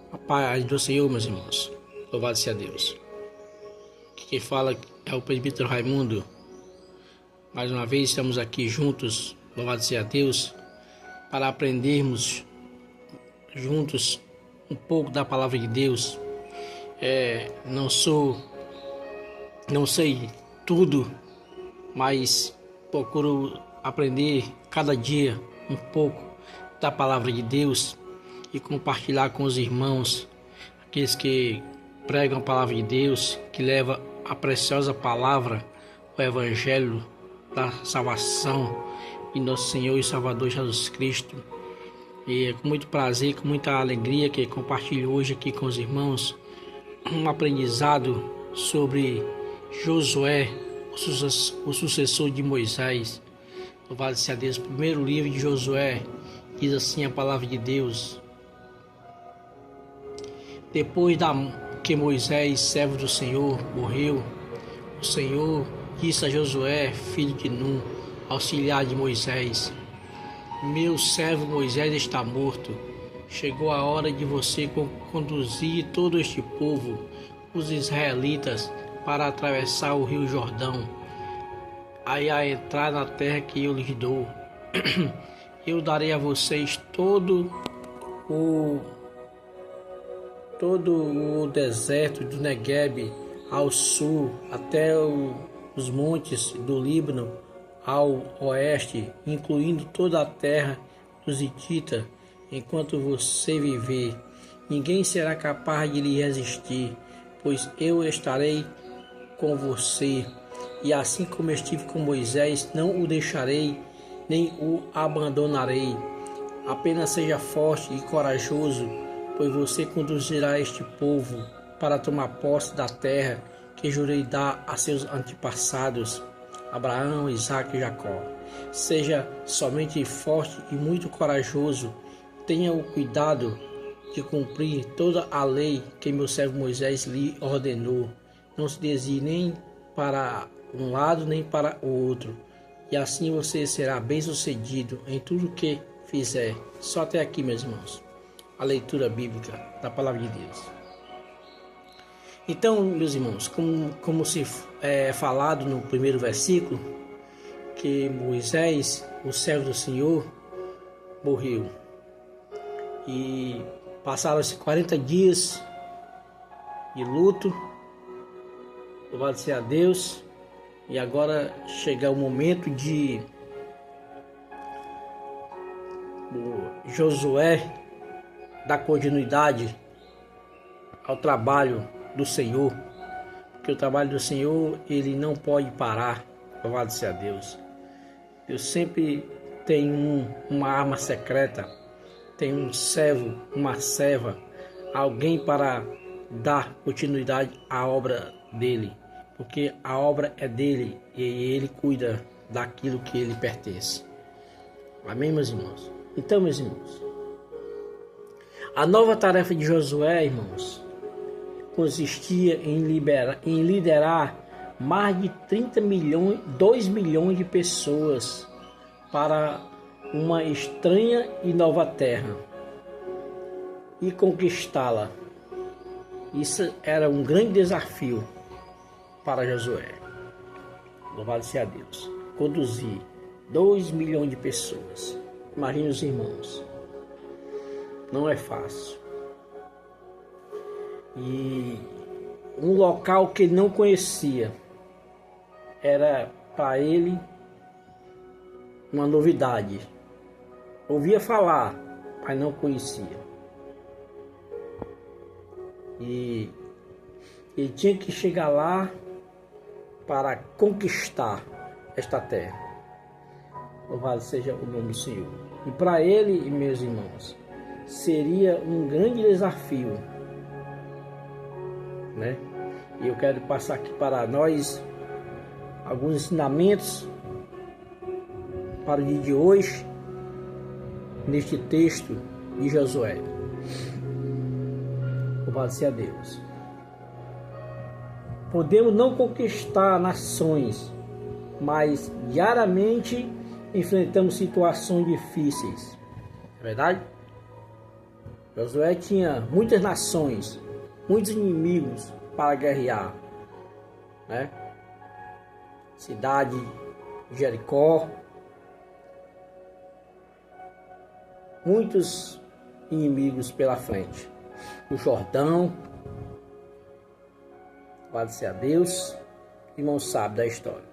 A paz do Senhor, meus irmãos. Louvado seja Deus. Quem fala é o presbítero Raimundo. Mais uma vez estamos aqui juntos, louvado seja Deus, para aprendermos juntos um pouco da palavra de Deus. Não sei tudo, mas procuro aprender cada dia um pouco da palavra de Deus e compartilhar com os irmãos, aqueles que pregam a palavra de Deus, que levam a preciosa palavra, o Evangelho da salvação de nosso Senhor e Salvador Jesus Cristo. E é com muito prazer, com muita alegria que compartilho hoje aqui com os irmãos um aprendizado sobre Josué, o sucessor de Moisés. Louvado seja Deus. Primeiro livro de Josué, diz assim a palavra de Deus: depois que Moisés, servo do Senhor, morreu, o Senhor disse a Josué, filho de Nun, auxiliar de Moisés: meu servo Moisés está morto. Chegou a hora de você conduzir todo este povo, os israelitas, para atravessar o rio Jordão, aí a entrar na terra que eu lhes dou. Eu darei a vocês todo o deserto do Negueb ao sul, até os montes do Líbano ao oeste, incluindo toda a terra dos hititas. Enquanto você viver, ninguém será capaz de lhe resistir, pois eu estarei com você. E assim como estive com Moisés, não o deixarei, nem o abandonarei. Apenas seja forte e corajoso, pois você conduzirá este povo para tomar posse da terra que jurei dar a seus antepassados, Abraão, Isaque e Jacó. Seja somente forte e muito corajoso. Tenha o cuidado de cumprir toda a lei que meu servo Moisés lhe ordenou. Não se desvie nem para um lado nem para o outro, e assim você será bem-sucedido em tudo que fizer. Só até aqui, meus irmãos, a leitura bíblica da palavra de Deus. Então, meus irmãos, como se é falado no primeiro versículo, que Moisés, o servo do Senhor, morreu. E passaram-se 40 dias de luto, louvado seja Deus, e agora chega o momento de Josué dar continuidade ao trabalho do Senhor, porque o trabalho do Senhor, ele não pode parar, louvado seja Deus. Deus sempre tem uma arma secreta, tem um servo, uma serva, alguém para dar continuidade à obra dele, porque a obra é dele e ele cuida daquilo que ele pertence. Amém, meus irmãos? Então, meus irmãos, a nova tarefa de Josué, irmãos, consistia em liderar mais de 2 milhões de pessoas para uma estranha e nova terra e conquistá-la. Isso era um grande desafio para Josué. Louvado seja Deus. Conduzir 2 milhões de pessoas. Imagine os irmãos. Não é fácil. E um local que ele não conhecia. Era para ele uma novidade. Ouvia falar, mas não conhecia. E ele tinha que chegar lá para conquistar esta terra. Louvado seja o nome do Senhor. E para ele, meus irmãos, seria um grande desafio, né? E eu quero passar aqui para nós alguns ensinamentos para o dia de hoje, neste texto de Josué. Louvado seja Deus. Podemos não conquistar nações, mas diariamente enfrentamos situações difíceis. É verdade? Josué tinha muitas nações, muitos inimigos para guerrear, né? Cidade de Jericó, muitos inimigos pela frente. O Jordão, glória a Deus, irmão sabe da história.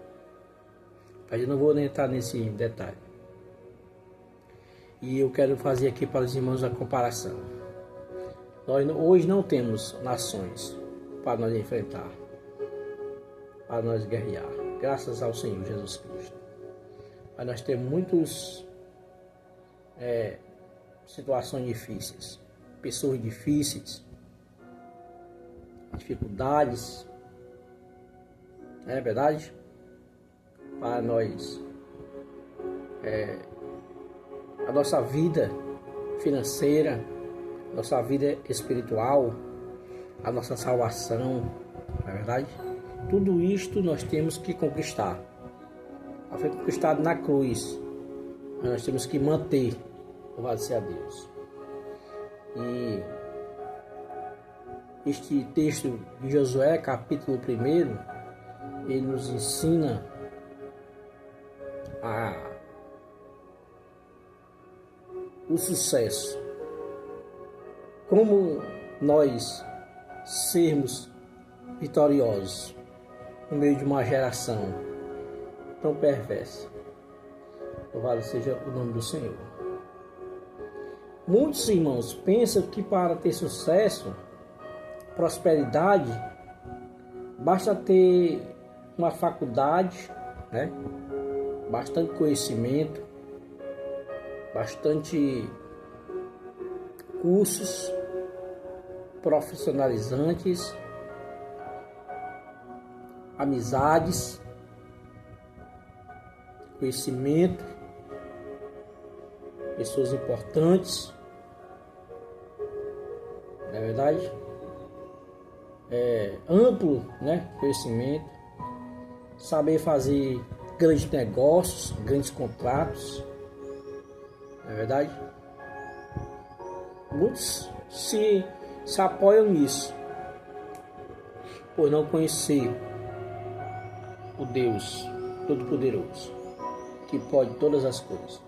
Mas eu não vou entrar nesse detalhe. E eu quero fazer aqui para os irmãos a comparação. Nós hoje não temos nações para nós enfrentar, para nós guerrear, graças ao Senhor Jesus Cristo. Mas nós temos muitas situações difíceis, pessoas difíceis, dificuldades, não é verdade? Para nós, a nossa vida financeira, nossa vida espiritual, a nossa salvação, não é verdade? Tudo isto nós temos que conquistar. Foi conquistado na cruz, mas nós temos que manter, louvado seja Deus. E este texto de Josué, capítulo 1, ele nos ensina o sucesso. Como nós sermos vitoriosos no meio de uma geração tão perversa. Louvado seja o nome do Senhor. Muitos irmãos pensam que para ter sucesso, prosperidade, basta ter uma faculdade, né? Bastante conhecimento, bastante cursos profissionalizantes, amizades, conhecimento, pessoas importantes, não é verdade? Amplo, né, conhecimento, saber fazer grandes negócios, grandes contratos, não é verdade? Muitos se apoiam nisso, por não conhecer o Deus Todo-Poderoso, que pode todas as coisas.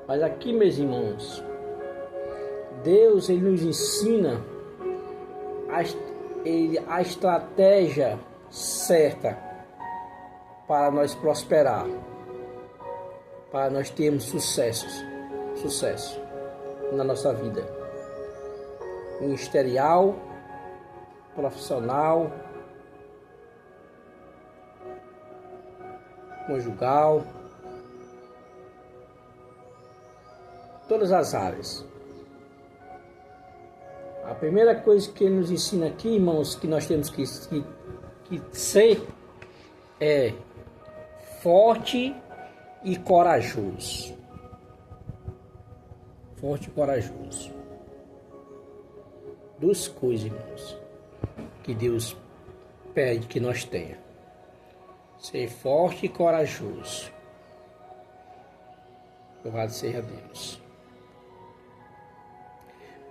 Mas aqui, meus irmãos, Deus, ele nos ensina a estratégia certa para nós prosperar, para nós termos sucesso na nossa vida ministerial, profissional, conjugal, todas as áreas. A primeira coisa que ele nos ensina aqui, irmãos, que nós temos que ser é forte e corajoso. Forte e corajoso. Duas coisas, irmãos, que Deus pede que nós tenhamos. Ser forte e corajoso. Louvado seja Deus.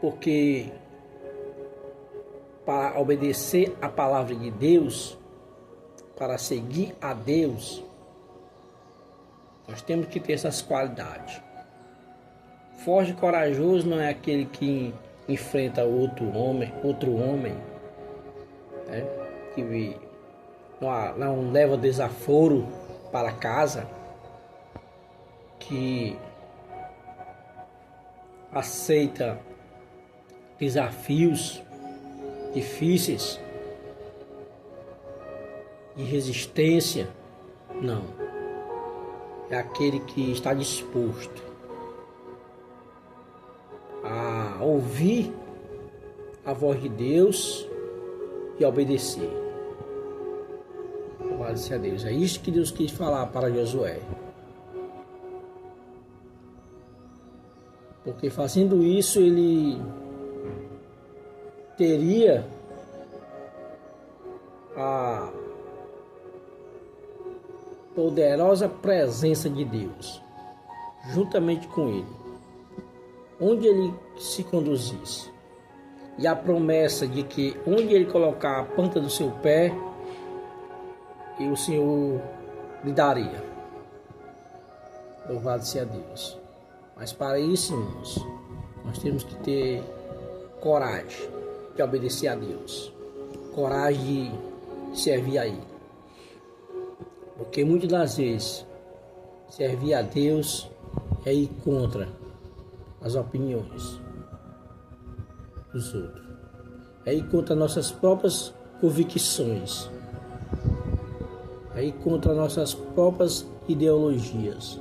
Porque para obedecer a palavra de Deus, para seguir a Deus, nós temos que ter essas qualidades. Forte e corajoso não é aquele que enfrenta outro homem, né? Que não leva desaforo para casa, que aceita desafios difíceis, de resistência. Não. É aquele que está disposto a ouvir a voz de Deus e obedecer. Louvado seja Deus. É isso que Deus quis falar para Josué. Porque fazendo isso, ele teria a poderosa presença de Deus juntamente com ele. onde ele se conduzisse. E a promessa de que onde ele colocar a planta do seu pé, e o Senhor lhe daria. Louvado seja Deus. Mas para isso, irmãos, nós temos que ter coragem de obedecer a Deus. Coragem de servir a Ele. Porque muitas das vezes, servir a Deus é ir contra as opiniões dos outros. É ir contra nossas próprias convicções. É ir contra nossas próprias ideologias.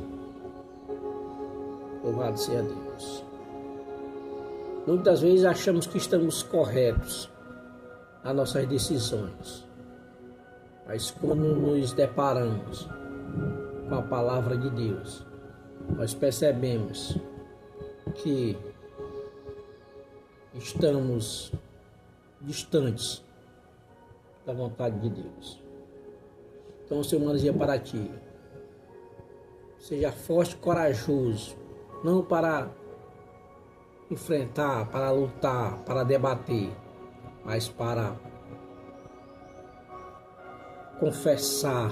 Louvado seja Deus. Muitas vezes achamos que estamos corretos nas nossas decisões. Mas quando nos deparamos com a palavra de Deus, nós percebemos que estamos distantes da vontade de Deus. Então, o Senhor manda para ti. Seja forte e corajoso, não para enfrentar, para lutar, para debater, mas para confessar,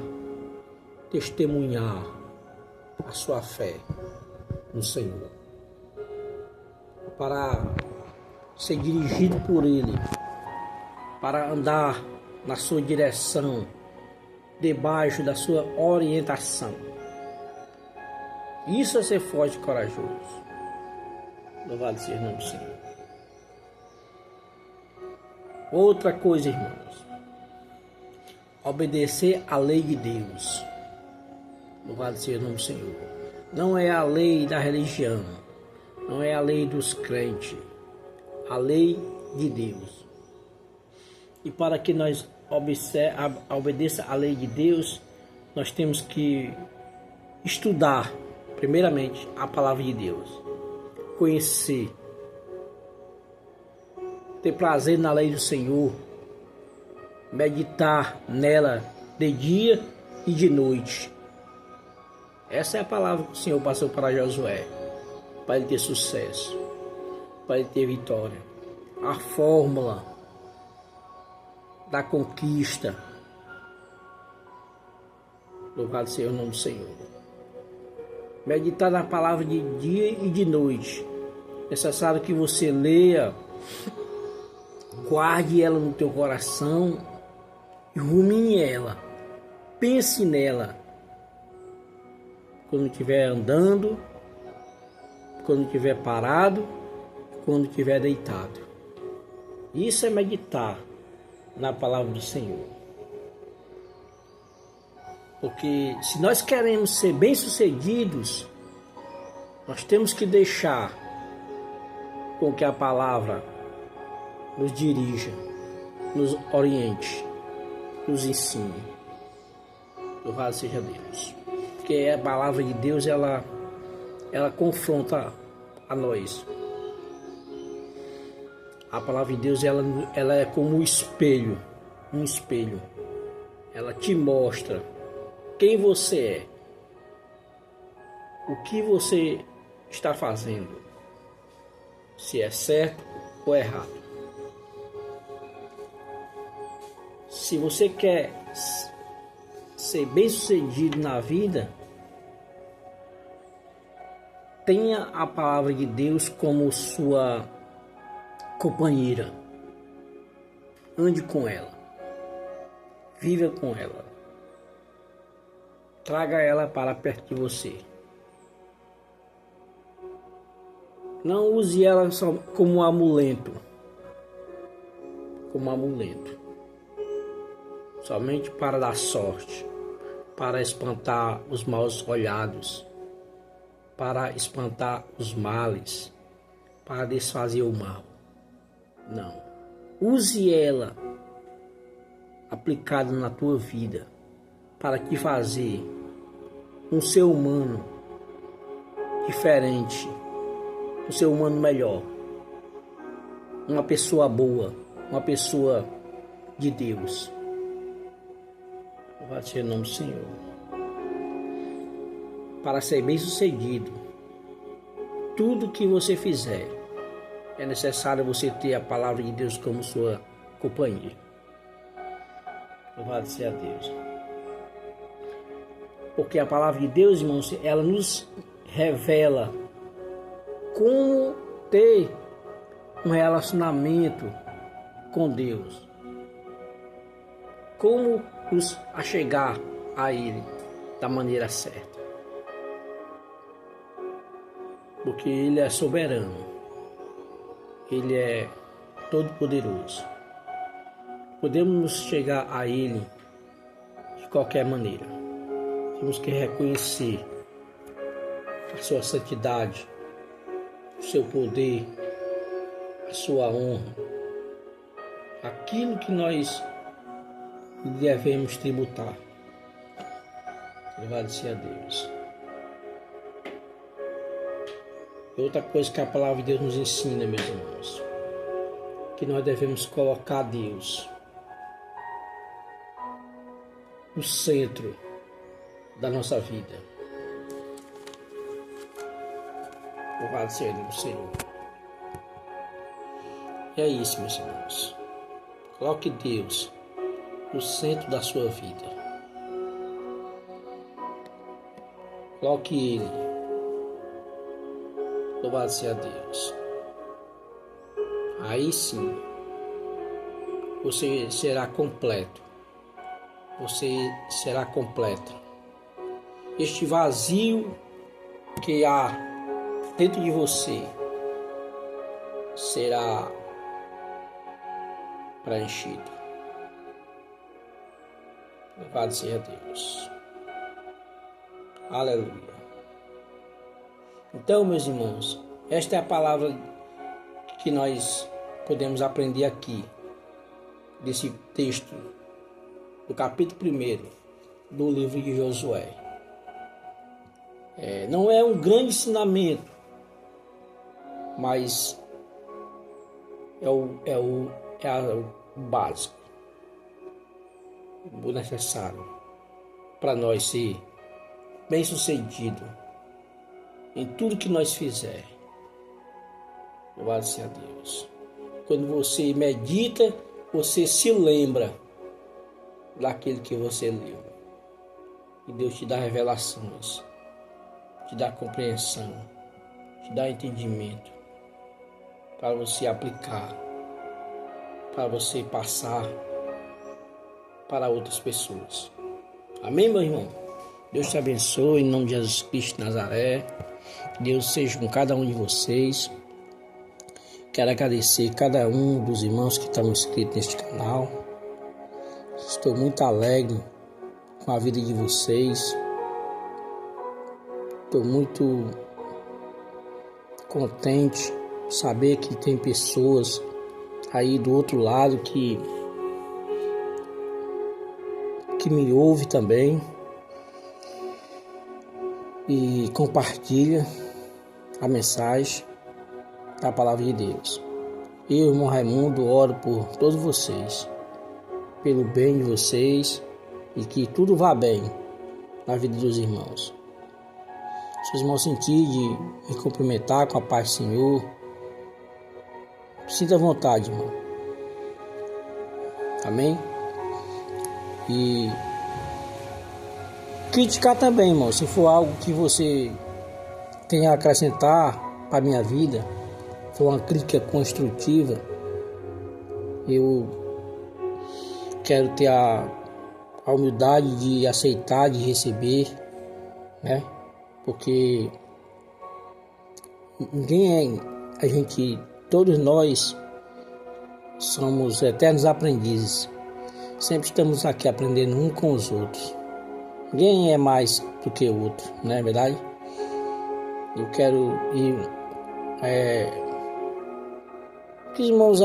testemunhar a sua fé no Senhor, para ser dirigido por Ele, para andar na sua direção, debaixo da sua orientação. Isso é ser forte e corajoso. Louvado seja o nome do Senhor. Outra coisa, irmãos, obedecer à lei de Deus. Louvado seja o nome do Senhor. Não é a lei da religião, não é a lei dos crentes, a lei de Deus. E para que nós obedeça a lei de Deus, nós temos que estudar, primeiramente, a palavra de Deus, conhecer, ter prazer na lei do Senhor, meditar nela de dia e de noite. Essa é a palavra que o Senhor passou para Josué, para ele ter sucesso, para ele ter vitória. A fórmula da conquista. Louvado seja o nome do Senhor. Meditar na palavra de dia e de noite. É necessário que você leia, guarde ela no teu coração e rumine ela. Pense nela. Quando estiver andando, quando estiver parado, quando estiver deitado. Isso é meditar na palavra do Senhor. Porque se nós queremos ser bem-sucedidos, nós temos que deixar com que a palavra nos dirija, nos oriente, nos ensine. Louvado seja Deus. Porque a palavra de Deus, ela confronta a nós. A palavra de Deus, ela é como um espelho. Ela te mostra quem você é, o que você está fazendo, se é certo ou errado. Se você quer ser bem-sucedido na vida, tenha a palavra de Deus como sua companheira. Ande com ela. Viva com ela. Traga ela para perto de você. Não use ela só como um amuleto. Somente para dar sorte, para espantar os maus olhados, para espantar os males, para desfazer o mal. Não. Use ela aplicada na tua vida para te fazer um ser humano diferente, um ser humano melhor, uma pessoa boa, uma pessoa de Deus. Louvado seja o nome do Senhor. Para ser bem sucedido, tudo que você fizer, é necessário você ter a palavra de Deus como sua companhia. Louvado seja Deus. Porque a palavra de Deus, irmãos, ela nos revela como ter um relacionamento com Deus. Como nos achegar a Ele da maneira certa. Porque Ele é soberano. Ele é todo-poderoso. Podemos chegar a Ele de qualquer maneira. Temos que reconhecer a sua santidade, o seu poder, a sua honra, aquilo que nós devemos tributar. Louvado seja Deus. Outra coisa que a palavra de Deus nos ensina, meus irmãos, que nós devemos colocar Deus no centro da nossa vida. Louvado seja Deus, Senhor. E é isso, meus irmãos. Coloque Deus no centro da sua vida. Coloque Ele. Louvado seja Deus. Aí sim, você será completo. Você será completa. Este vazio que há dentro de você será preenchido. Louvado seja Deus. Aleluia. Então, meus irmãos, esta é a palavra que nós podemos aprender aqui, desse texto, do capítulo 1 do livro de Josué. Não é um grande ensinamento, mas é o básico, o necessário para nós ser bem-sucedido em tudo que nós fizer. Louvado seja Deus. Quando você medita, você se lembra daquilo que você leu. E Deus te dá revelações, te dá compreensão, te dá entendimento para você aplicar, para você passar para outras pessoas. Amém, meu irmão? Deus te abençoe em nome de Jesus Cristo de Nazaré. Deus seja com cada um de vocês. Quero agradecer cada um dos irmãos que estão inscritos neste canal. Estou muito alegre com a vida de vocês. Estou muito contente de saber que tem pessoas aí do outro lado que me ouve também e compartilha a mensagem da palavra de Deus. Eu, irmão Raimundo, oro por todos vocês, pelo bem de vocês e que tudo vá bem na vida dos irmãos. Se os irmãos sentirem de me cumprimentar com a paz do Senhor, sinta à vontade, irmão. Amém? E criticar também, irmão, se for algo que você tenha a acrescentar para a minha vida, for uma crítica construtiva, eu quero ter a humildade de aceitar, de receber, né? Porque todos nós somos eternos aprendizes. Sempre estamos aqui aprendendo um com os outros. Ninguém é mais do que o outro, não é verdade? Eu quero que os irmãos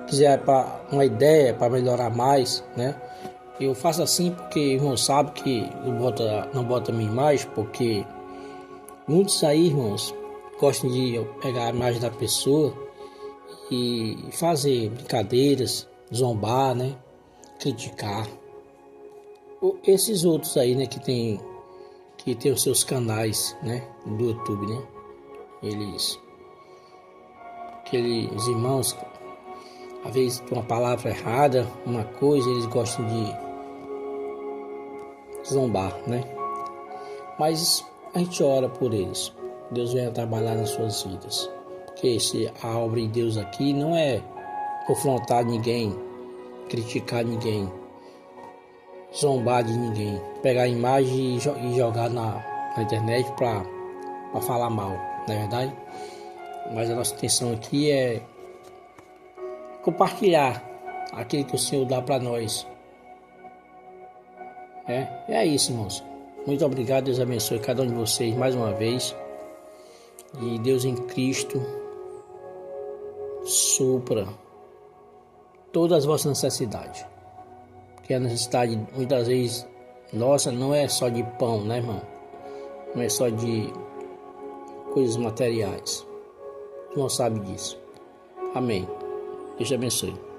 quiser uma ideia para melhorar mais, né? Eu faço assim porque o irmão sabe que não bota minha imagem, porque muitos aí, irmãos, gostam de pegar a imagem da pessoa e fazer brincadeiras, zombar, né? Criticar. Esses outros aí, né, que tem os seus canais, né, do YouTube, né? aqueles irmãos, às vezes uma palavra errada, uma coisa, eles gostam de zombar, né? Mas a gente ora por eles. Deus venha trabalhar nas suas vidas. Porque a obra de Deus aqui não é confrontar ninguém, criticar ninguém, zombar de ninguém, pegar a imagem e jogar na internet para falar mal, não é verdade? Mas a nossa intenção aqui é compartilhar aquilo que o Senhor dá para nós. É isso, irmãos. Muito obrigado, Deus abençoe cada um de vocês mais uma vez. E Deus em Cristo supra todas as vossas necessidades. Porque a necessidade, muitas vezes, nossa, não é só de pão, né, irmão? Não é só de coisas materiais. O irmão sabe disso. Amém. Deus te abençoe.